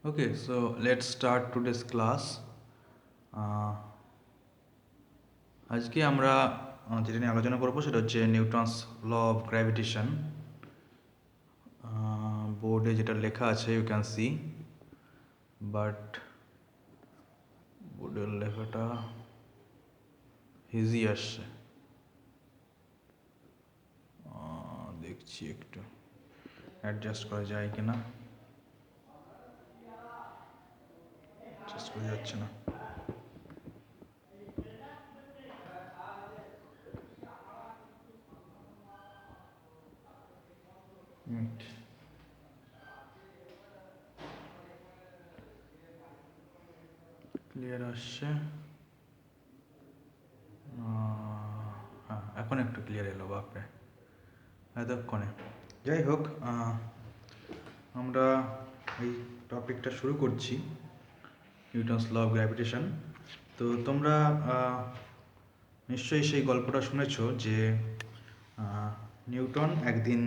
Okay, so let's start today's class. আহ, আজকে আমরা যেটা নিয়ে আলোচনা করবো সেটা হচ্ছে নিউটনস ল অফ গ্র্যাভিটেশন। বোর্ডে যেটা লেখা আছে ইউ ক্যান সি, বাট বোর্ডের লেখাটা হিজি আসছে। দেখছি একটু অ্যাডজাস্ট করা যায় কিনা, অ্যাডজাস্ট করা যাচ্ছে না। ক্লিয়ার আসছে। হ্যাঁ, এখন একটু ক্লিয়ার এলো, বাপরে এতক্ষণে। যাই হোক, আমরা এই টপিকটা শুরু করছি, নিউটনস ল অফ গ্র্যাভিটেশন। তো তোমরা নিশ্চয়ই সেই গল্পটা শুনেছো যে নিউটন একদিন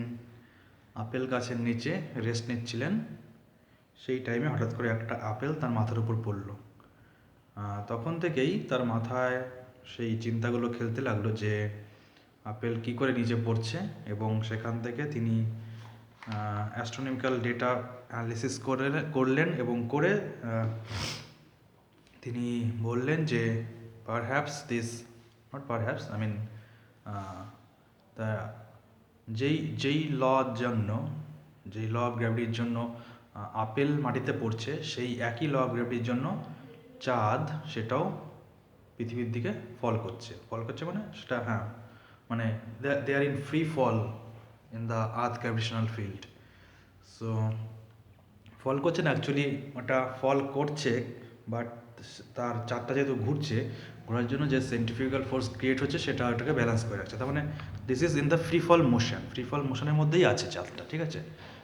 আপেল গাছের নিচে রেস্ট নিচ্ছিলেন। সেই টাইমে হঠাৎ করে একটা আপেল তার মাথার উপর পড়ল। তখন থেকেই তার মাথায় সেই চিন্তাগুলো খেলতে লাগলো যে আপেল কী করে নিচে পড়ছে, এবং সেখান থেকে তিনি অ্যাস্ট্রোনমিক্যাল ডেটা অ্যানালিসিস করলেন এবং করে তিনি বললেন যে perhaps this, not perhaps, I mean তা যেই যেই লর জন্য, যেই ল অফ গ্র্যাভিটির জন্য আপেল মাটিতে পড়ছে, সেই একই ল অফ গ্র্যাভিটির জন্য চাঁদ সেটাও পৃথিবীর দিকে ফল করছে মানে সেটা, হ্যাঁ, মানে they are in free fall in the earth gravitational field. So fall করছে না, অ্যাকচুয়ালি ওটা ফল করছে, বাট তার চারটা যেহেতু ঘুরছে, ঘোরার জন্য যে সেন্ট্রিফিউগাল ফোর্স ক্রিয়েট হচ্ছে সেটা ওটাকে ব্যালেন্স করে রাখছে। তার মানে this is in the free fall motion, free fall মোশনের মধ্যেই আছে চাঁদটা, ঠিক আছে?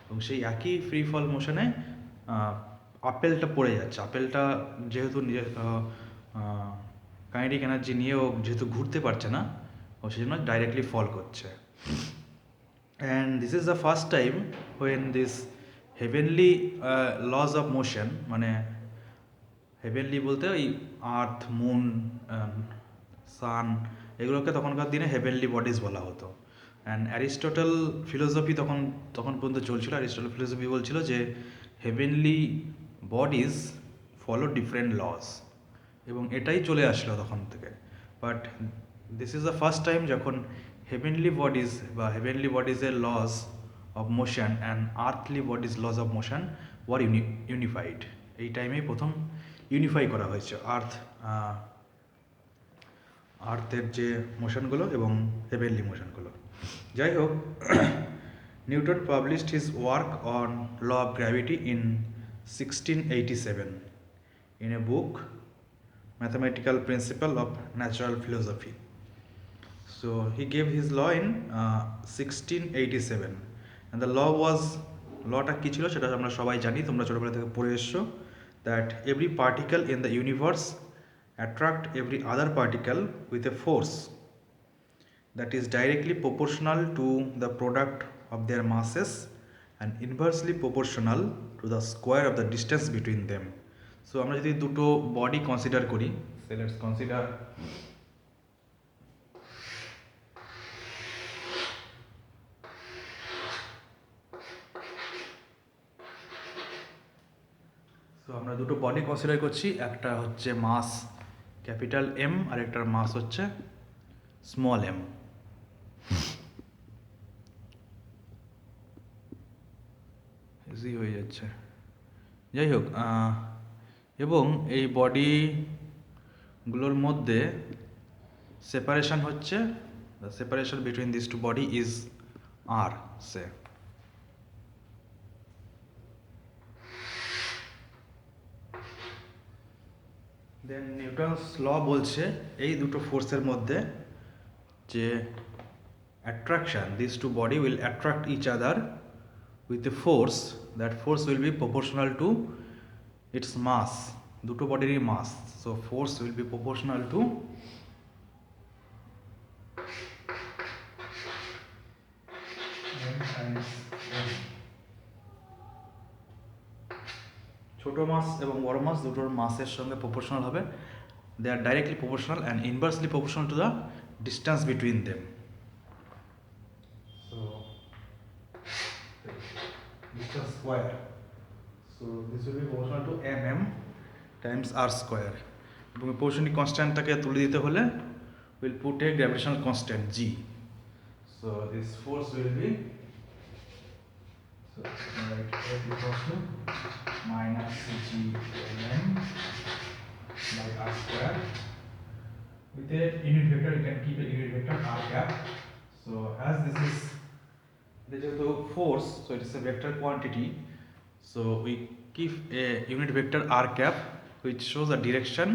এবং সেই একই ফ্রি ফল মোশনে আপেলটা পড়ে যাচ্ছে। আপেলটা যেহেতু কাইনেটিক এনার্জি নিয়েও যেহেতু ঘুরতে পারছে না, ও সেই জন্য ডাইরেক্টলি ফল করছে। And this is the first time when this heavenly lodge of motion, মানে হেভেনলি বলতে ওই আর্থ, মুন, সান, এগুলোকে তখনকার দিনে হেভেনলি বডিজ বলা হতো। অ্যান্ড অ্যারিস্টটল ফিলোসফি তখন তখন পর্যন্ত চলছিল। অ্যারিস্টটল ফিলোসফি বলছিল যে heavenly bodies follow different laws, এবং এটাই চলে আসলো তখন থেকে। But this is the first time যখন হেভেনলি বডিজ বা হেভেনলি বডিজের laws of motion and earthly bodies laws of motion were unified. এই টাইমেই প্রথম ইউনিফাই করা হয়েছে আর্থের যে মোশনগুলো এবং হেভেনলি মোশনগুলো। যাই হোক, Newton published his work on law of gravity in 1687 in a book, Mathematical Principle of Natural Philosophy. So he gave his law in 1687, and the law was, লটা কী ছিল সেটা আমরা সবাই জানি, তোমরা ছোটোবেলা থেকে পড়ে এসছো, that every particle in the universe attract every other particle with a force that is directly proportional to the product of their masses and inversely proportional to the square of the distance between them. So আমরা যদি দুটো body consider করি, so let's consider আমরা দুটো body consider করছি, একটা হচ্ছে মাস capital M R একটার মাস হচ্ছে স্মল এম। ইজি হয়ে যাচ্ছে। যাই হোক, এবং এই বডিগুলোর মধ্যে সেপারেশন হচ্ছে, the separation between this two body is R, সে। দেন নিউটনস ল বলছে এই দুটো ফোর্সের মধ্যে যে attraction, this two body will attract each other with a force, that force will be proportional to its mass, দুটো বডিরই mass. So force will be proportional to ছোট মাস এবং বড় মাস দুটোর মাসের সঙ্গে প্রপোর্শনাল হবে। They are directly proportional and inversely proportional to the distance between them. So distance square. So this will be proportional to mm times r square. এবং প্রপোর্শনিক কনস্ট্যান্টটাকে তুলে দিতে হলে we'll put a gravitational constant g. So this force will be, so write F equals to minus g mm by r square. With a unit vector, you can keep a unit vector r cap. So as this is the force, so it is a vector quantity. So we keep a unit vector r cap, which shows the direction.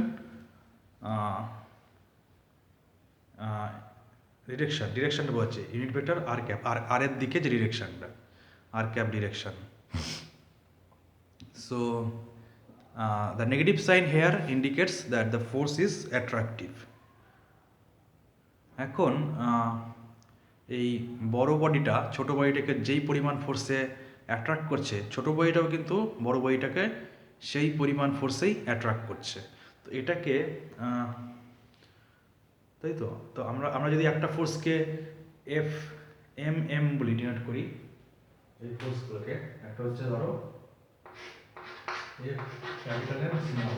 ডিরেকশনটা বলছে unit vector R cap, আর এর দিকে যে ডিরেকশনটা, R cap direction. So the negative sign here indicates that the force is attractive. এখন এই বড় বডিটা ছোট বডিটাকে যেই পরিমাণ ফোর্সে অ্যাট্রাক্ট করছে, ছোট বডিটাও কিন্তু বড় বডিটাকে সেই পরিমাণ ফোর্সেই অ্যাট্রাক্ট করছে। তো এটাকে তাই তো, তো আমরা যদি একটা ফোর্সকে এফ এম এম বলি ডিনোট করি, এই ফোর্সগুলোকে, একটা হচ্ছে ধরো এফ ক্যাপিটাল এম স্মল,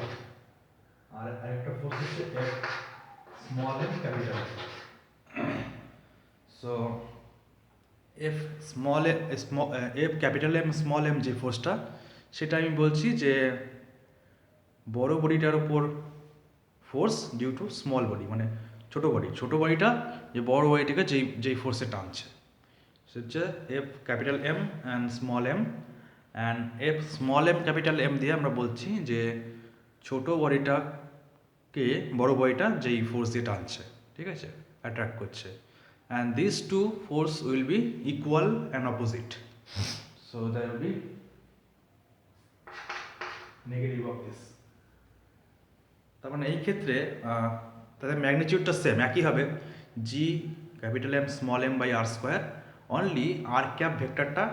আর আরেকটা ফোর্স হচ্ছে F small M capital M. So F small F capital M small M যে ফোর্সটা, সেটা আমি বলছি যে বড় বডিটার উপর force due to small body, মানে ছোট বডিটা যে বড় বডিটাকে যেই ফোর্সে টানছে, সে হচ্ছে F capital M and small M. And F small M capital M দিয়ে আমরা বলছি যে ছোট বডিটাকে বড় বডিটা যেই ফোর্স দিয়ে টানছে, ঠিক আছে, অ্যাট্রাক্ট করছে। And this two force will be equal and opposite. So that will be negative of this. তার মানে এই ক্ষেত্রে তাদের ম্যাগনিটিউডটা সেম একই হবে, G capital M small M by R square, only R cap ভেক্টরটা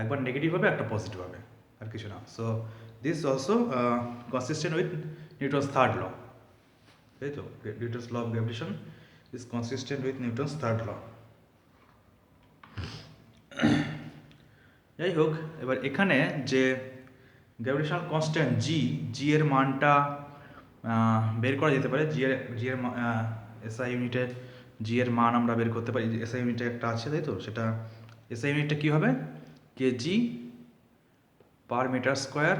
একবার নেগেটিভ হবে, একটা পজিটিভ হবে, আর কিছু না। So this also consistent with Newton's third law, তাই তো, Newton's law of gravitation is consistent with Newton's third ল। যাই হোক, এবার এখানে যে গ্র্যাভিটেশনাল কনস্ট্যান্ট জি এর মানটা বের করা যেতে পারে। জি এর এসআই ইউনিটের জি এর মান আমরা বের করতে পারি। এসআই ইউনিটে একটা আছে, তাই তো, সেটা এসআই ইউনিটটা কী হবে, কেজি পার মিটার স্কোয়ার,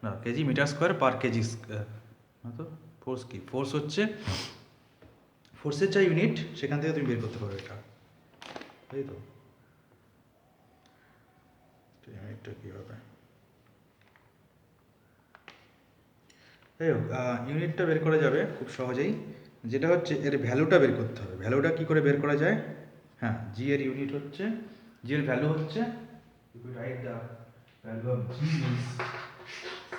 না kg metre square per kg square. তো ফোর্স কি, ফোর্স হচ্ছে ফোর্সের যা ইউনিট সেখান থেকে তুমি বের করতে পারবে এটা, তাই তো। ইউনিটটা কী হবে, যাই হোক, ইউনিটটা বের করা যাবে খুব সহজেই, যেটা হচ্ছে এর ভ্যালুটা বের করতে হবে। ভ্যালুটা কী করে বের করা যায়, হ্যাঁ, জি এর ইউনিট হচ্ছে, জি এর ভ্যালু হচ্ছে, if we write the value of g is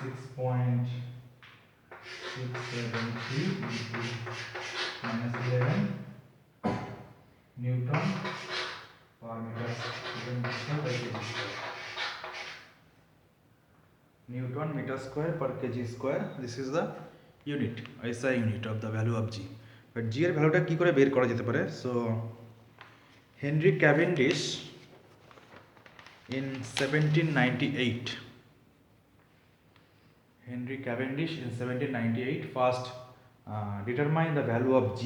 6.673 into minus 11 Newton per meter square by kg square. Newton meter square per kg square. This is the unit, SI unit of the value of g. But g এর ভ্যালুটা কি করে বের করা যেতে পারে? So Henry Cavendish in 1798, Henry Cavendish in 1798 first determined the value of g.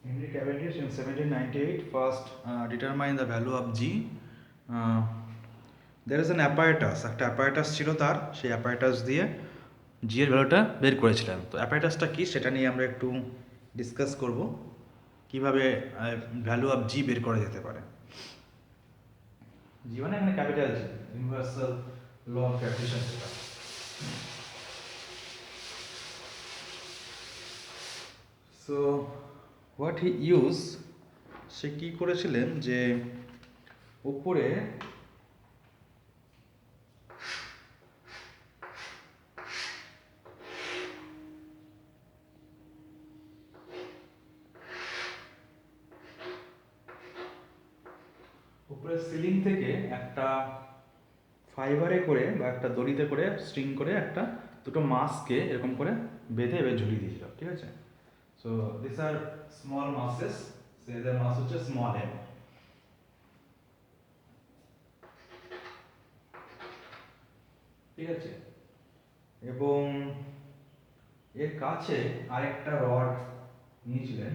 Henry Cavendish in 1798 first determined the value of g. There is an apparatus, একটা apparatus ছিল তার, সেই অ্যাপারেটাস দিয়ে জি এর ভ্যালুটা বের করেছিলেন। তো অ্যাপারেটাসটা কি সেটা নিয়ে আমরা একটু ডিসকাস করব, কিভাবে ভ্যালু অফ জি বের করা যেতে পারে। জি মানে এখানে capital G, universal law of gravitation যেটা। So what he used সে কি করেছিলেন যে উপরে উপরে সিলিং থেকে একটা ফাইবারে করে বা একটা দড়িতে করে স্ট্রিং করে একটা দুটো মাসকে এরকম করে বেঁধে এবার ঝুলিয়ে দিয়েছিল, ঠিক আছে। So this are small masses, এদের মাস হচ্ছে স্মল এম, ঠিক আছে। এবং এর কাছে আরেকটা রড নিয়েছিলেন,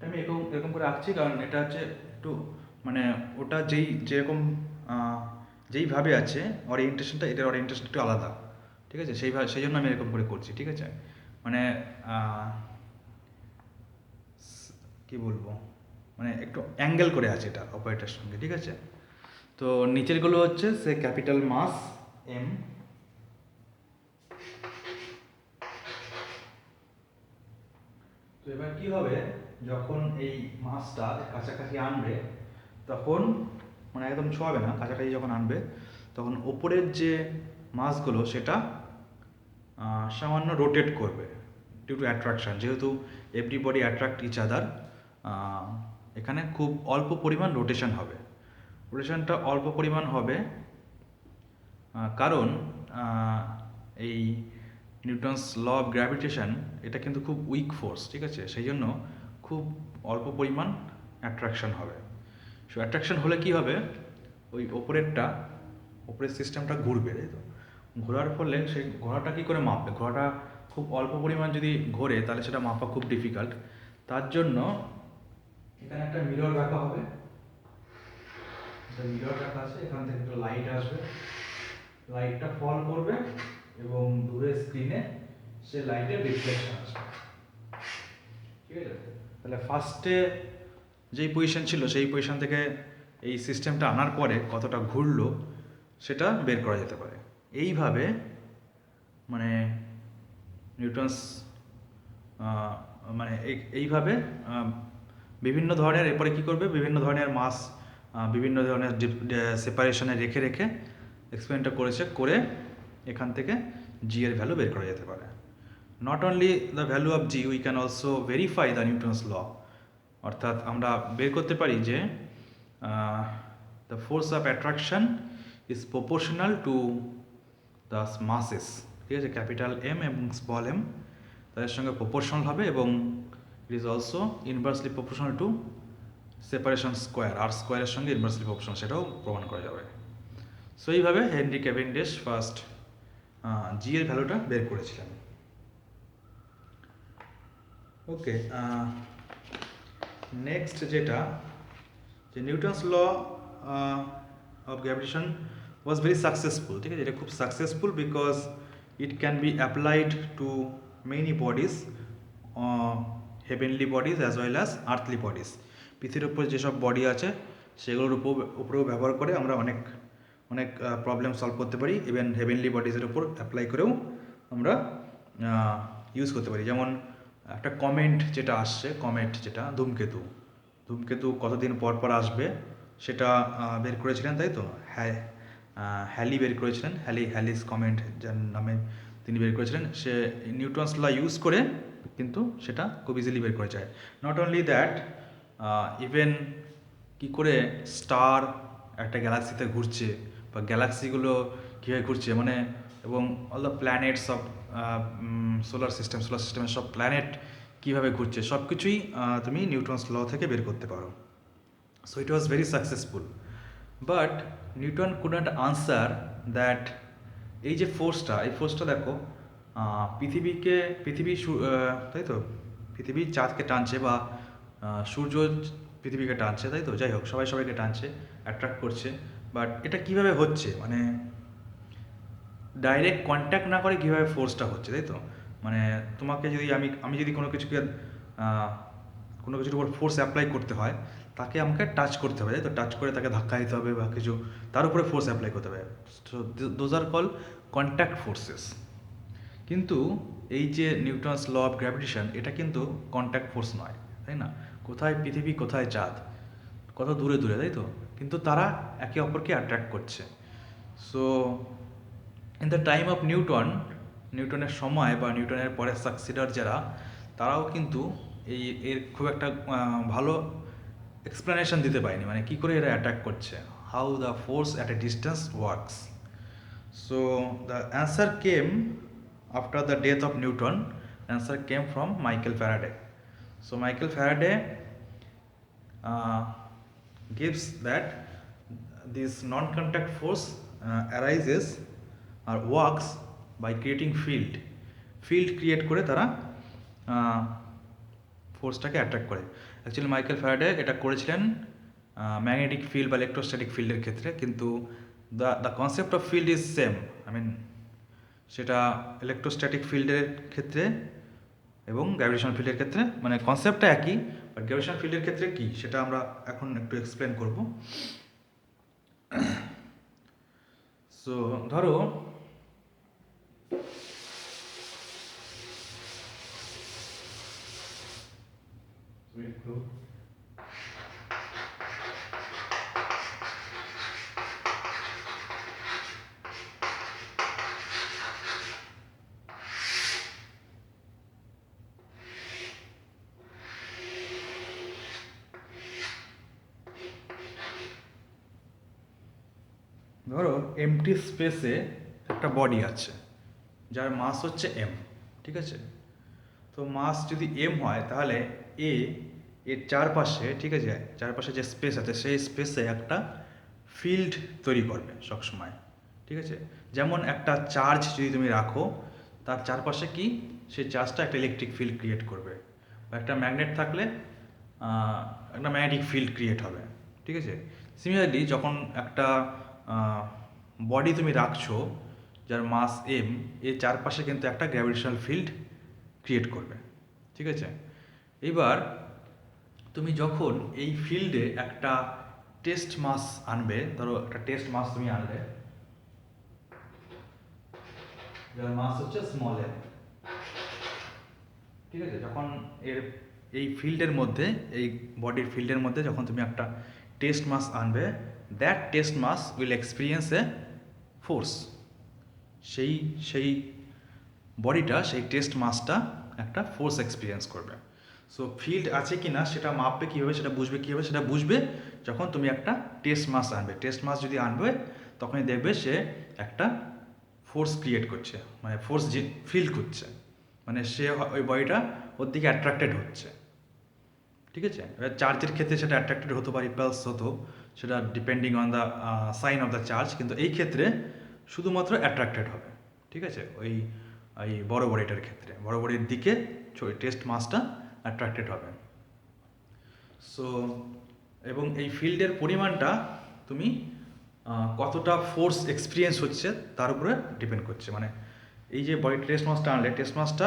আমি এরকম এরকম করে আঁকছি কারণ এটা হচ্ছে একটু মানে ওটা যেরকম যেইভাবে আছে ওরিয়েন্টেশনটা, এটার ওরিয়েন্টেশন একটু আলাদা, ঠিক আছে। সেই জন্য আমি এরকম করে করছি, ঠিক আছে। মানে কি বলবো, মানে একটু অ্যাঙ্গেল করে আছে এটা অপারেটার সঙ্গে, ঠিক আছে। তো নিচেরগুলো হচ্ছে সে ক্যাপিটাল মাস এম, তো এবার কি হবে, যখন এই মাছটা কাছাকাছি আনবে তখন মানে একদম ছোঁয়াবে না, কাছাকাছি যখন আনবে তখন ওপরের যে মাছগুলো সেটা সামান্য রোটেট করবে ডিউ টু অ্যাট্রাকশান, যেহেতু এভরিবডি অ্যাট্রাক্ট ইচ আদার, এখানে খুব অল্প পরিমাণ রোটেশন হবে। রোটেশনটা অল্প পরিমাণ হবে কারণ এই নিউটনস ল অফ গ্র্যাভিটেশন এটা কিন্তু খুব উইক ফোর্স, ঠিক আছে। সেই জন্য খুব অল্প পরিমাণ অ্যাট্রাকশন হবে। সো অ্যাট্রাকশন হলে কি হবে, ওই ওপরের সিস্টেমটা ঘুরবে, তাই তো। ঘোরার ফলে সেই ঘোড়াটা কী করে মাপবে, ঘোড়াটা খুব অল্প পরিমাণ যদি ঘোরে তাহলে সেটা মাপা খুব ডিফিকাল্ট। তার জন্য এখানে একটা মিরর রাখা হবে, মিরর রাখা আছে, এখান থেকে একটা লাইট আসবে, লাইটটা ফল করবে এবং দূরের স্ক্রিনে সে লাইটের রিফ্লেকশন আসবে, ঠিক আছে। তাহলে ফার্স্টে যেই পজিশন ছিল সেই পজিশন থেকে এই সিস্টেমটা আনার পরে কতটা ঘুরলো সেটা বের করা যেতে পারে। এইভাবে মানে নিউটনস মানে এইভাবে বিভিন্ন ধরনের, এরপরে কী করবে, বিভিন্ন ধরনের মাস বিভিন্ন ধরনের সেপারেশনে রেখে রেখে এক্সপেরিমেন্টটা করে এখান থেকে জি এর ভ্যালু বের করা যেতে পারে। Not only the value of G, we can also verify the Newton's law, অর্থাৎ আমরা বের করতে পারি যে the force of attraction is proportional to the masses, ঠিক আছে। ক্যাপিটাল এম এবং স্মল এম তাদের সঙ্গে প্রপোর্শনাল হবে এবং it is also inversely proportional to separation square, R স্কোয়ারের সঙ্গে ইনভার্সলি প্রপোর্শনাল, সেটাও প্রমাণ করা যাবে। সো এইভাবে হেনরি ক্যাভেন্ডিশ ফার্স্ট জি এর ভ্যালুটা বের করেছিলেন। ওকে, নেক্সট যেটা যে Newton's law of gravitation was very successful, ঠিক আছে। এটা খুব successful because it can be applied to many bodies, heavenly bodies as well as earthly bodies. পৃথিবীর উপর যেসব বডি আছে সেগুলোর উপরেও ব্যবহার করে আমরা অনেক অনেক প্রবলেম সলভ করতে পারি। ইভেন হেভেনলি বডিজের উপর অ্যাপ্লাই করেও আমরা ইউজ করতে পারি। যেমন একটা কমেট যেটা আসছে, কমেট যেটা ধূমকেতু কতদিন পর পর আসবে সেটা বের করেছিলেন, তাই তো। হ্যালি বের করেছিলেন, হ্যালিস কমেট যার নামে তিনি বের করেছিলেন। সে নিউটনস ল ইউজ করে কিন্তু সেটা খুব ইজিলি বের করা যায়। নট অনলি দ্যাট, ইভেন কী করে স্টার একটা গ্যালাক্সিতে ঘুরছে বা গ্যালাক্সিগুলো কীভাবে ঘুরছে মানে, এবং all the planets of solar সিস্টেমের সব প্ল্যানেট কীভাবে ঘুরছে সব কিছুই তুমি নিউটনস ল থেকে বের করতে পারো। So it was very successful, but Newton could not answer that এই যে এই ফোর্সটা দেখো, তাই তো, পৃথিবী চাঁদকে টানছে বা সূর্য পৃথিবীকে টানছে, তাই তো। যাই হোক, সবাইকে টানছে, অ্যাট্রাক্ট করছে, বাট এটা কিভাবে হচ্ছে, মানে ডাইরেক্ট কন্ট্যাক্ট না করে কীভাবে ফোর্সটা হচ্ছে, তাই তো। মানে তোমাকে যদি আমি যদি কোনো কিছুকে কোনো কিছুর উপর ফোর্স অ্যাপ্লাই করতে হয়, তাকে আমাকে টাচ করতে হবে, তাই তো? টাচ করে তাকে ধাক্কা দিতে হবে বা কিছু, তার উপরে ফোর্স অ্যাপ্লাই করতে হবে। So those are call contact forces. কিন্তু এই যে নিউটনস ল অফ গ্র্যাভিটেশন, এটা কিন্তু কন্ট্যাক্ট ফোর্স নয়, তাই না? কোথায় পৃথিবী, কোথায় চাঁদ, কত দূরে দূরে, তাই তো? কিন্তু তারা একে অপরকে অ্যাট্রাক্ট করছে। So in the time of নিউটনের সময় বা নিউটনের পরে সাকসিডার যারা, তারাও কিন্তু এর খুব একটা ভালো এক্সপ্লেনেশন দিতে পারেনি, মানে কী করে এরা অ্যাটাক করছে, how the force at a distance works. So the answer came after the death of Newton, answer came from Michael Faraday. So Michael Faraday gives that this non-contact force arises or works by creating field create করে তারা ফোর্সটাকে attract করে। Actually Michael Faraday এটা করেছিলেন magnetic field বা electrostatic ফিল্ডের ক্ষেত্রে, কিন্তু the concept of field is same. I mean সেটা ইলেকট্রোস্ট্যাটিক ফিল্ডের ক্ষেত্রে এবং গ্র্যাভিটেশনাল ফিল্ডের ক্ষেত্রে, মানে কনসেপ্টটা একই, বাট গ্র্যাভিটেশনাল ফিল্ডের ক্ষেত্রে কী সেটা আমরা এখন একটু এক্সপ্লেন করব। সো ধরো ধরো এমটি স্পেসে একটা বডি আছে যার মাস হচ্ছে এম, ঠিক আছে? তো মাস যদি এম হয় তাহলে এর চারপাশে, ঠিক আছে, চারপাশে যে স্পেস আছে সেই স্পেসে একটা ফিল্ড তৈরি করবে সবসময়, ঠিক আছে? যেমন একটা চার্জ যদি তুমি রাখো, তার চারপাশে কি সেই চার্জটা একটা ইলেকট্রিক ফিল্ড ক্রিয়েট করবে, বা একটা ম্যাগনেট থাকলে একটা ম্যাগনেটিক ফিল্ড ক্রিয়েট হবে, ঠিক আছে? সিমিলারলি যখন একটা বডি তুমি রাখছো যার মাস এম, এর চারপাশে কিন্তু একটা গ্র্যাভিটেশনাল ফিল্ড ক্রিয়েট করবে, ঠিক আছে? এবার তুমি যখন এই ফিল্ডে একটা টেস্ট মাস আনবে, ধরো একটা টেস্ট মাস তুমি আনলে যার মাস হচ্ছে স্মল এম, ঠিক আছে? যখন এই ফিল্ডের মধ্যে, এই বডির ফিল্ডের মধ্যে যখন তুমি একটা টেস্ট মাস আনবে, that test mass will experience a force. সেই বডিটা, সেই টেস্ট মাসটা একটা ফোর্স এক্সপিরিয়েন্স করবে। সো ফিল্ড আছে কি না সেটা মাপবে কীভাবে, সেটা বুঝবে কীভাবে, সেটা বুঝবে যখন তুমি একটা টেস্ট মাস আনবে। টেস্ট মাস যদি আনবে তখনই দেখবে সে একটা ফোর্স ক্রিয়েট করছে, মানে ফোর্স যে ফিল করছে, মানে সে ওই বডিটা ওর দিকে অ্যাট্রাক্টেড হচ্ছে, ঠিক আছে? এবার চার্জের ক্ষেত্রে সেটা অ্যাট্রাক্টেড হতো বা রিপালস হতো, সেটা depending on the sign of the charge, কিন্তু এই ক্ষেত্রে শুধুমাত্র অ্যাট্রাক্টেড হবে, ঠিক আছে? ওই বড় বডিটার ক্ষেত্রে বড় বডির দিকে টেস্ট মাসটা অ্যাট্রাক্টেড হবে। সো এবং এই ফিল্ডের পরিমাণটা তুমি কতটা ফোর্স এক্সপিরিয়েন্স হচ্ছে তার উপরে ডিপেন্ড করছে, মানে এই যে বডি টেস্ট মাসটা আনলে, টেস্ট মাসটা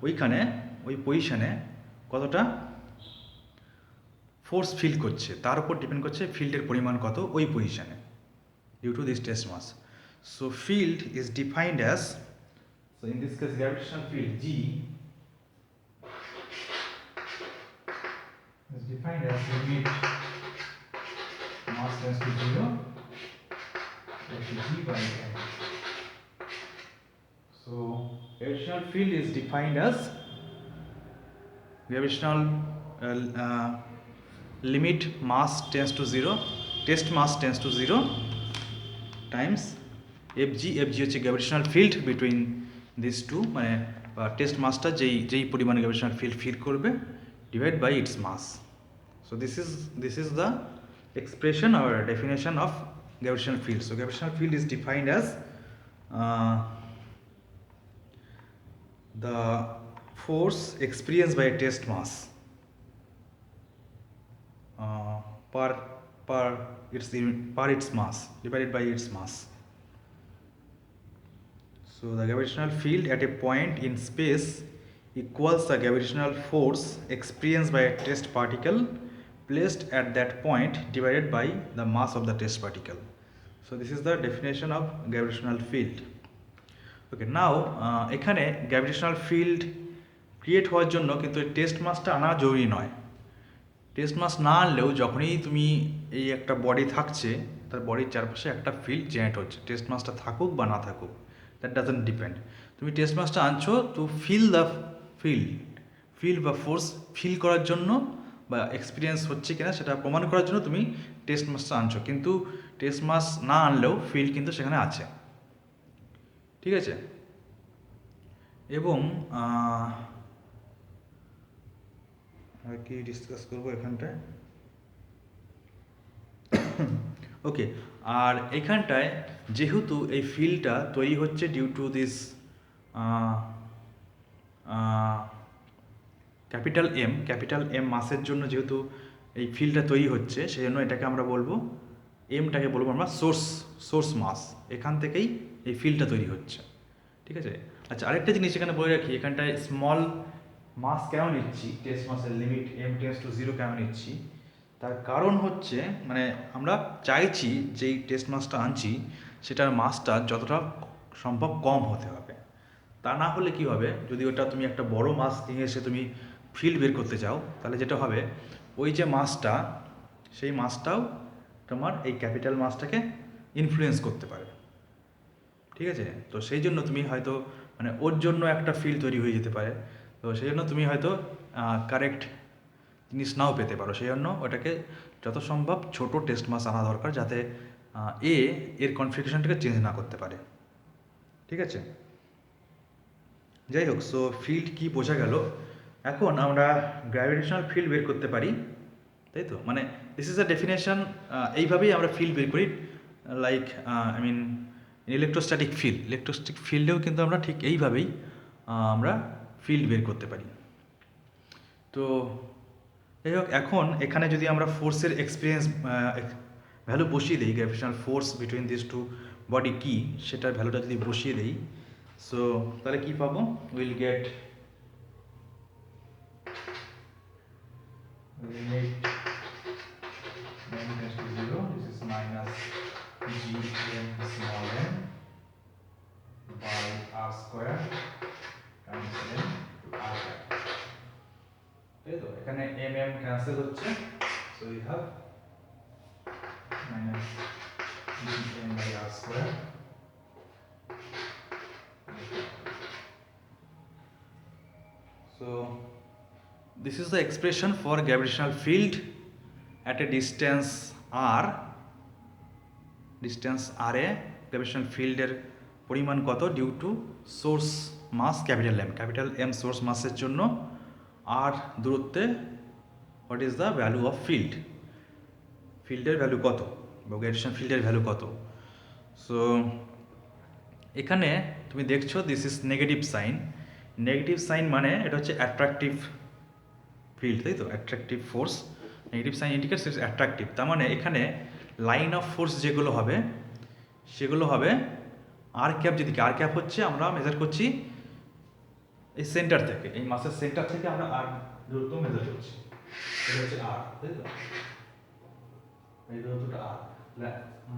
ওইখানে ওই পজিশানে কতটা ফোর্স ফিল করছে তার উপর ডিপেন্ড করছে ফিল্ডের পরিমাণ কত ওই পজিশানে, due to this test mass. So field is defined as, so in this case gravitational field G is defined as limit mass tends to 0 G by M. So gravitational field is defined as gravitational limit mass tends to 0, test mass tends to 0 times FG হচ্ছে gravitational field between this two, মানে test মাসটা যেই পরিমাণে gravitational field feel করবে, divide by its mass. So this is the expression or definition of gravitational field. So gravitational field is defined as the force experienced by a test mass per its mass divided by its mass. So the gravitational field at a point in space equals the gravitational force experienced by a test particle placed at that point divided by the mass of the test particle. So this is the definition of gravitational field. ওকে নাও এখানে gravitational field create হওয়ার জন্য কিন্তু test মাসটা আনা জরুরি নয়। Test মাস না আনলেও যখনই তুমি এই একটা বডি থাকছে তার বডির চারপাশে একটা ফিল্ড জেনারেট হচ্ছে, টেস্ট মাসটা থাকুক বা না থাকুক, দ্যাট ডাজন্ট ডিপেন্ড। তুমি টেস্ট মাসটা আনছো টু ফিল দ্য ফিল্ড বা ফোর্স ফিল করার জন্য বা এক্সপিরিয়েন্স হচ্ছে কিনা সেটা প্রমাণ করার জন্য তুমি টেস্ট মাসটা আনছো, কিন্তু টেস্ট মাস না আনলেও ফিল্ড কিন্তু সেখানে আছে, ঠিক আছে। এবং আর কি ডিসকাস করবো এখানটায়, ওকে। আর এখানটায় যেহেতু এই ফিল্ডটা তৈরি হচ্ছে due to this capital M মাসের জন্য, যেহেতু এই ফিল্ডটা তৈরি হচ্ছে সেই জন্য এটাকে আমরা বলবো, এমটাকে বলবো আমরা সোর্স মাস। এখান থেকেই এই ফিল্ডটা তৈরি হচ্ছে, ঠিক আছে। আচ্ছা, আরেকটা জিনিস এখানে বলে রাখি, এখানটায় স্মল মাস কেন নিচ্ছি, টেস্ট মাসের লিমিট m টেন্ডস টু 0 কেন নিচ্ছি, তার কারণ হচ্ছে মানে আমরা চাইছি যেই টেস্ট মাসটা আনছি সেটার মাসটা যতটা সম্ভব কম হতে হবে। তা না হলে কি হবে, যদি ওটা তুমি একটা বড় মাস নিয়ে এসে তুমি ফিল্ড বের করতে চাও, তাহলে যেটা হবে ওই যে মাসটা, সেই মাসটাও তোমার এই ক্যাপিটাল মাসটাকে ইনফ্লুয়েন্স করতে পারে, ঠিক আছে। তো সেই জন্য তুমি হয়তো মানে ওর জন্য একটা ফিল্ড তৈরি হয়ে যেতে পারে, তো সেই জন্য তুমি হয়তো কারেক্ট জিনিস নাও পেতে পারো। সেই জন্য ওটাকে যত সম্ভব ছোট টেস্ট মাস আনা দরকার, যাতে এর কনফিগারেশনটাকে চেঞ্জ না করতে পারে, ঠিক আছে। যাই হোক, সো ফিল্ড কি বোঝা গেল। এখন আমরা গ্র্যাভিটেশনাল ফিল্ড বের করতে পারি, তাই তো। মানে দিস ইজ আ ডেফিনেশন, এইভাবেই আমরা ফিল্ড বের করি, লাইক আই মিন ইলেকট্রোস্ট্যাটিক ফিল্ডেও কিন্তু আমরা ঠিক এইভাবেই আমরা ফিল্ড বের করতে পারি। তো যাই হোক, এখন এখানে যদি আমরা ফোর্সের এক্সপিরিয়েন্স ভ্যালু বসিয়ে দিই, gravitational force between this two body কি, সেটার ভ্যালুটা যদি বসিয়ে দিই, সো তাহলে কি পাবো, will get limit m tends to 0, this is minus gm small m by r square times m to r square, তাই তো। এখানে mm ক্যান্সেল হচ্ছে, so we have minus gm by r square. So this is the expression for gravitational field at a distance r এ gravitational ফিল্ডের পরিমাণ কত, due to source mass capital M source মাসের জন্য আর দূরত্বে what is the value of ফিল্ডের value কত, বা গ্র্যাভিটেশনাল ফিল্ডের ভ্যালু কত। সো এখানে তুমি দেখছো দিস ইজ নেগেটিভ সাইন, মানে এটা হচ্ছে অ্যাট্রাকটিভ ফিল্ড, তাই তো। Attractive force, negative sign indicates its attractive. তার মানে এখানে লাইন অফ ফোর্স যেগুলো হবে সেগুলো হবে আর ক্যাপ, যেদিকে আর ক্যাপ হচ্ছে আমরা মেজার করছি এই সেন্টার থেকে, এই মাসের সেন্টার থেকে আমরা আর দূরত্ব মেজার করছি, এটা হচ্ছে আর, তাই তো। এই দূরত্বটা আর,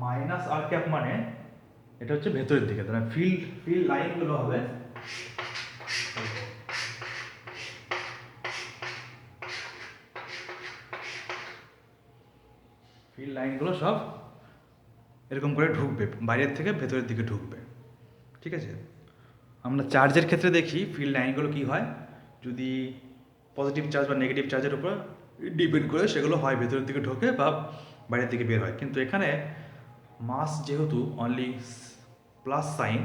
মাইনাস আর ক্যাপ মানে এটা হচ্ছে ভেতরের দিকে, তাহলে ফিল্ড লাইনগুলো হবে সব এরকম করে ঢুকবে, বাইরের থেকে ভেতরের দিকে ঢুকবে, ঠিক আছে। আমরা চার্জের ক্ষেত্রে দেখি ফিল্ড লাইনগুলো কি হয়, যদি পজিটিভ চার্জ বা নেগেটিভ চার্জের উপর ডিপেন্ড করে সেগুলো হয় ভেতরের দিকে ঢোকে বা বাইরের দিকে বের হয়। কিন্তু এখানে মাস যেহেতু অনলি প্লাস সাইন,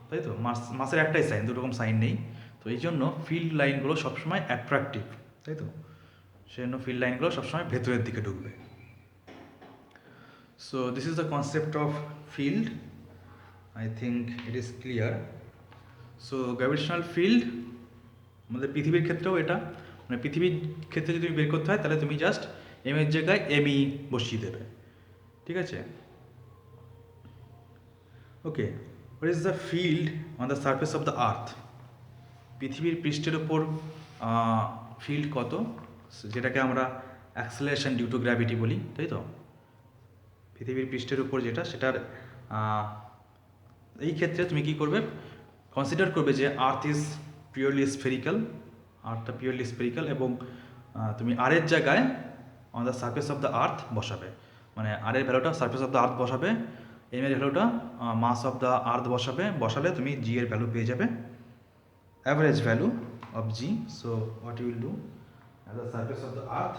তাই তো, মাসের একটাই সাইন, দু রকম সাইন নেই, তো এই জন্য ফিল্ড লাইনগুলো সবসময় অ্যাট্রাকটিভ, তাই তো। সেই জন্য ফিল্ড লাইনগুলো সবসময় ভেতরের দিকে ঢুকবে। So this is the concept of field. I think it is clear. So gravitational field আমাদের পৃথিবীর ক্ষেত্রেও এটা, মানে পৃথিবীর ক্ষেত্রে যদি বের করতে হয় তাহলে তুমি জাস্ট এম এর জায়গায় এমই বসিয়ে দেবে, ঠিক আছে। Okay, what is the field on the surface of the earth. পৃথিবীর পৃষ্ঠের উপর ফিল্ড কত, যেটাকে আমরা অ্যাক্সেলারেশন ডিউ টু গ্র্যাভিটি বলি, তাই তো। পৃথিবীর পৃষ্ঠের উপর যেটা, সেটার এই ক্ষেত্রে তুমি কি করবে, কনসিডার করবে যে আর্থ ইজ পিওরলি স্ফেরিক্যাল, আর্থটা পিওরলি স্ফেরিক্যাল, এবং তুমি আরের জায়গায় on the surface of the earth বসাবে, মানে আরের ভ্যালুটা সারফেস অফ দ্য আর্থ বসাবে, এম এর ভ্যালুটা মাস অফ দ্য আর্থ বসালে তুমি জি এর ভ্যালু পেয়ে যাবে, average value of G. So what you will do, at the surface of the earth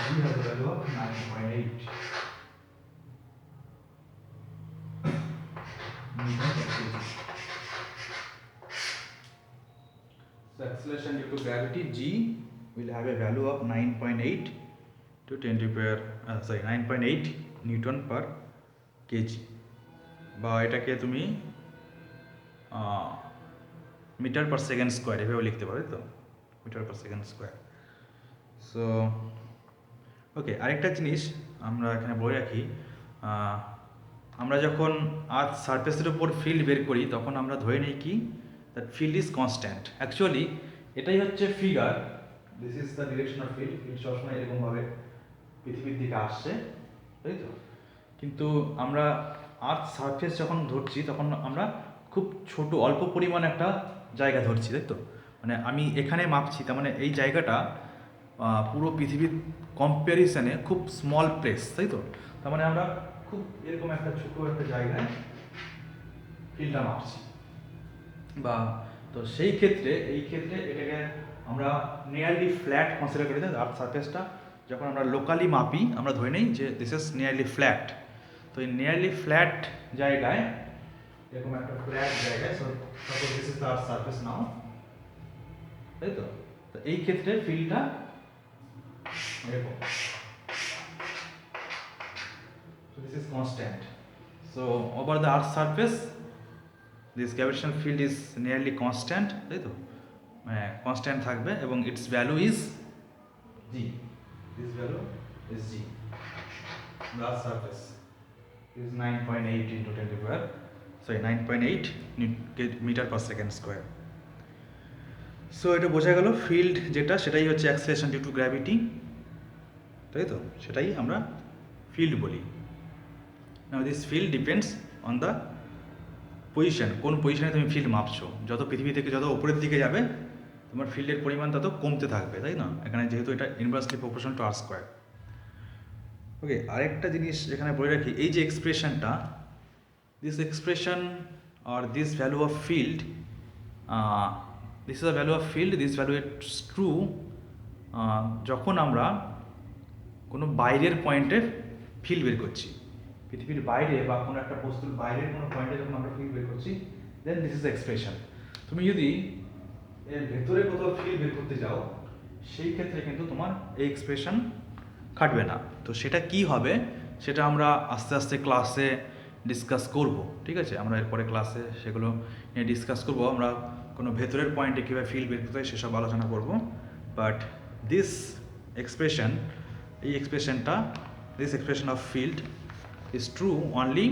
G has a value of 9.8 Newton per kg. So acceleration due to gravity G will have a value of 9.8 to 10 to power 9.8 Newton per kg, বা এটাকে তুমি metre per second square এভাবে লিখতে পারো, তো metre per second square. So okay, আরেকটা জিনিস আমরা এখানে বলে রাখি, আমরা যখন আর্থ সারফেসের উপর ফিল্ড বের করি তখন আমরা ধরে নিই কি, that field is constant. Actually এটাই হচ্ছে figure, this is the direction of field. Field সবসময় এরকমভাবে পৃথিবীর দিকে আসছে, তাই তো। কিন্তু আমরা আর্থ সারফেস যখন ধরছি তখন আমরা খুব ছোট অল্প পরিমাণ একটা জায়গা ধরছি, তাই তো। মানে আমি এখানে মাপছি, তার মানে এই জায়গাটা পুরো পৃথিবীর কম্প্যারিজনে খুব স্মল প্লেস, তাই তো। তার মানে আমরা খুব এরকম একটা ছোট একটা জায়গায় ফিল্ডটা মাপছি, বা তো এই ক্ষেত্রে এটাকে আমরা নিয়ারলি ফ্ল্যাট কনসিডার করি। আর্থ সারফেসটা যখন আমরা লোকালি মাপি আমরা ধরে নিই যে দিস ইজ নিয়ারলি ফ্ল্যাট। তো এই নিয়ারলি ফ্ল্যাট জায়গায়, এরকম একটা ফ্ল্যাট জায়গায়, suppose this is the earth surface now, তাই তো। তো এই ক্ষেত্রে ফিল্ডটা এরকম, so this is constant. So over the earth's surface this gravitational field is nearly constant, তাই তো, মানে কনস্ট্যান্ট থাকবে, এবং it's value is G, this value is G. The earth's surface is 9.8 into 10 to the power 9.8 metre per second square. So এটা বোঝা গেল, field যেটা সেটাই হচ্ছে অ্যাক্সেলারেশন ডিউ টু গ্র্যাভিটি, তাই তো, সেটাই আমরা ফিল্ড বলি। Now this field depends on the position, কোন পজিশনে তুমি ফিল্ড মাপছো। যত পৃথিবী থেকে যত উপরের দিকে যাবে তোমার ফিল্ডের পরিমাণ তত কমতে থাকবে, তাই না। এখানে যেহেতু এটা inversely proportional to R square. Okay, আরেকটা জিনিস এখানে বলে রাখি, এই যে এক্সপ্রেশনটা, this expression or this value of field, this is the value of field, this value is true যখন আমরা কোনো বাইরের পয়েন্টে ফিল্ড বের করছি, পৃথিবীর বাইরে বা কোনো একটা বস্তুর বাইরের কোনো পয়েন্টে যখন আমরা ফিল্ড বের করছি, দেন দিস ইজ দ্য এক্সপ্রেশন। তুমি যদি এর ভেতরে কোথাও ফিল্ড বের করতে যাও সেই ক্ষেত্রে কিন্তু তোমার এই এক্সপ্রেশন খাটবে না। তো সেটা কি হবে সেটা আমরা আস্তে আস্তে ক্লাসে ডিসকাস করব, ঠিক আছে। আমরা এরপরে ক্লাসে সেগুলো নিয়ে ডিসকাস করব, আমরা কোনো ভেতরের পয়েন্টে কীভাবে ফিল্ড বের করতে হয় সেসব আলোচনা করব। বাট দিস এক্সপ্রেশন, এই এক্সপ্রেশনটা, this expression of field is true only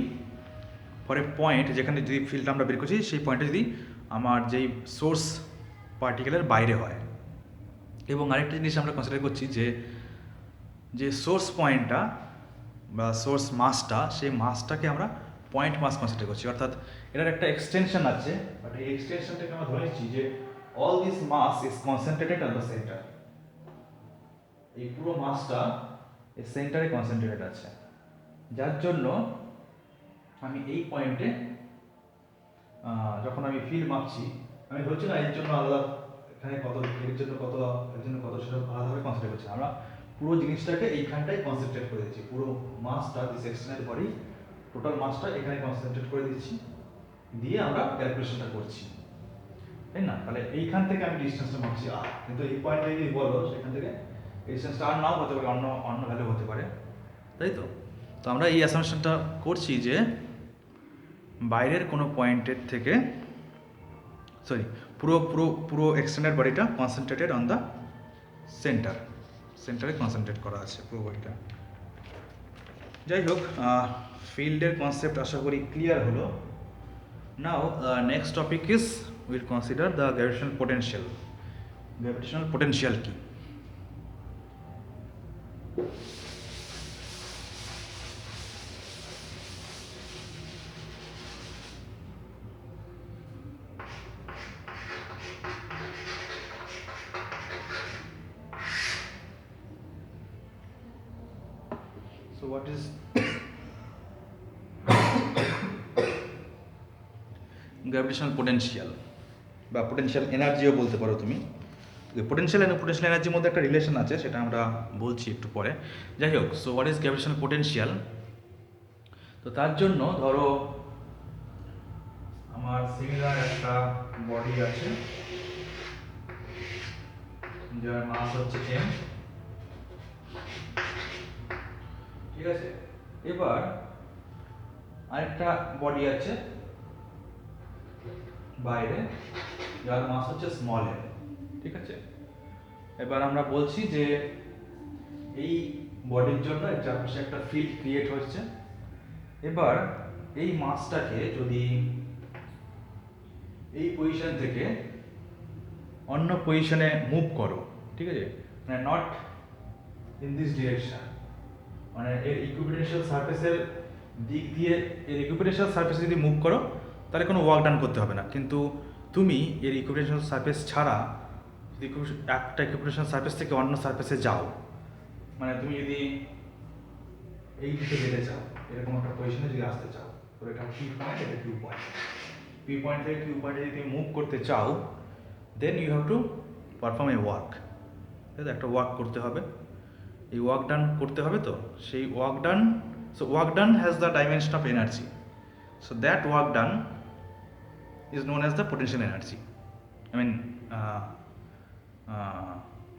for a point, যেখানে যদি ফিল্ডটা আমরা বের করছি সেই পয়েন্টে যদি আমার যেই সোর্স পার্টিকেলের বাইরে হয়। এবং আরেকটা জিনিস আমরা কনসিডার করছি যে সোর্স পয়েন্টটা বা সোর্স মাসটা, সেই মাসটাকে আমরা পয়েন্ট মাস কনসিডার করছি, অর্থাৎ এটার একটা এক্সটেনশন আছে, বাট এই এক্সটেনশনটাকে আমরা ধরে নিচ্ছি যে all this mass is concentrated on the centre. এই পুরো মাসটা এই সেন্টারে কনসেন্ট্রেটেড আছে, যার জন্য আমি এই পয়েন্টে যখন আমি ফিল্ড মাপছি আমি ধরছি না এর জন্য আলাদা, এখানে কত, এর জন্য কত, এর জন্য কত, সেটা আলাদাভাবে কনসিডার করছি। আমরা পুরো জিনিসটাকে এইখানটাই কনসেন্ট্রেট করে দিচ্ছি, পুরো মাসটা, দিস এক্সটার্নাল বডি টোটাল মাসটা এখানে কনসেন্ট্রেট করে দিচ্ছি, দিয়ে আমরা ক্যালকুলেশনটা করছি, তাই না। তাহলে এইখান থেকে আমি ডিস্টেন্সটা মাপছি আর, কিন্তু এই পয়েন্টে যদি বলো সেখান থেকে ডিস্টেন্সটা আর নাও হতে পারে, অন্য ভ্যালু হতে পারে, তাই তো। তো আমরা এই অ্যাসাম্পশনটা করছি যে বাইরের কোনো পয়েন্টের থেকে, পুরো এক্সটেন্ডেড বডিটা কনসেন্ট্রেটেড অন দ্য সেন্টারে কনসেন্ট্রেট করা আছে পুরো বডিটা। যাই হোক, ফিল্ডের কনসেপ্ট আশা করি ক্লিয়ার হলো। Now next topic is will consider the gravitational potential. Gravitational potential কি? So what is gravitational potential বা পোটেনশিয়াল এনার্জিও বলতে পারো তুমি। পোটেনশিয়াল এবং পোটেনশিয়াল এনার্জির মধ্যে একটা রিলেশন আছে, সেটা আমরা বলছি একটু পরে। যাই হোক, so what is gravitational potential? তো তার জন্য ধরো আমার সিমিলার একটা বডি আছে যার মাস হচ্ছে m, ঠিক আছে। এবার আরেকটা বডি আছে বাইরে যার মাস হচ্ছে স্মল m, ঠিক আছে। এবার আমরা বলছি যে এই বডির জন্য এর চারপাশে একটা ফিল্ড ক্রিয়েট হচ্ছে। এবার এই মাসটাকে যদি এই পজিশন থেকে অন্য পজিশনে মুভ করো, ঠিক আছে, মানে নট ইন দিস ডিরেকশন, মানে এর ইকুইপোটেনশিয়াল সারফেসের দিক দিয়ে এর ইকুইপোটেনশিয়াল সারফেসে যদি মুভ করো তাহলে কোনো ওয়ার্ক ডান করতে হবে না। কিন্তু তুমি এর ইকুইপোটেনশিয়াল সারফেস ছাড়া যদি একটা ইকুইপোটেনশিয়াল সারফেস থেকে অন্য সারফেসে যাও, মানে তুমি যদি এই দিকে যেতে চাও, এরকম একটা পজিশনে যদি আসতে চাও, তো এটা পি পয়েন্ট, এটা কিউ পয়েন্ট, পি পয়েন্ট থেকে কিউ পয়েন্টে যদি তুমি মুভ করতে চাও, then you have to perform a work. ঠিক আছে, একটা ওয়ার্ক করতে হবে, এই ওয়ার্ক ডান করতে হবে। তো সেই work done, so work done has the dimension of energy, so that work done is known as the potential energy. I mean,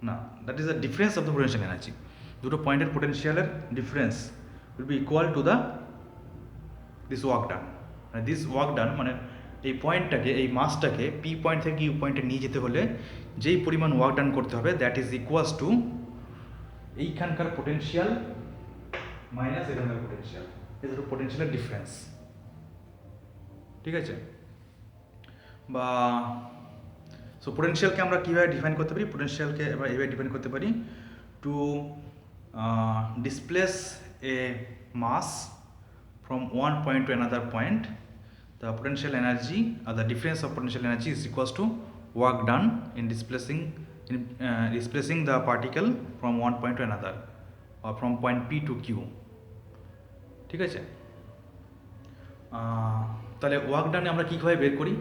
no, that is the difference of the potential energy. দুটো পয়েন্টের পোটেনশিয়ালের difference will be equal to the this work done. মানে this work done মানে এই পয়েন্টটাকে, এই মাসটাকে P point থেকে you পয়েন্টে নিয়ে যেতে হলে যেই পরিমাণ ওয়ার্ক ডান করতে হবে, দ্যাট ইজ ইকুয়ালস টু এইখানকার পোটেনশিয়াল মাইনাস এখানকার পোটেনশিয়াল, এই দুটো পোটেনশিয়ালের ডিফারেন্স, ঠিক আছে। বা সো পোটেনশিয়ালকে আমরা কীভাবে ডিফাইন করতে পারি? পোটেনশিয়ালকে এবার এইভাবে ডিফাইন করতে পারি, to displace a mass from one point to another point, the potential energy or the difference of potential energy is equals to work done in displacing the particle from one point to another or from point P to Q, ঠিক আছে। তাহলে work ডানে আমরা কীভাবে বের করি?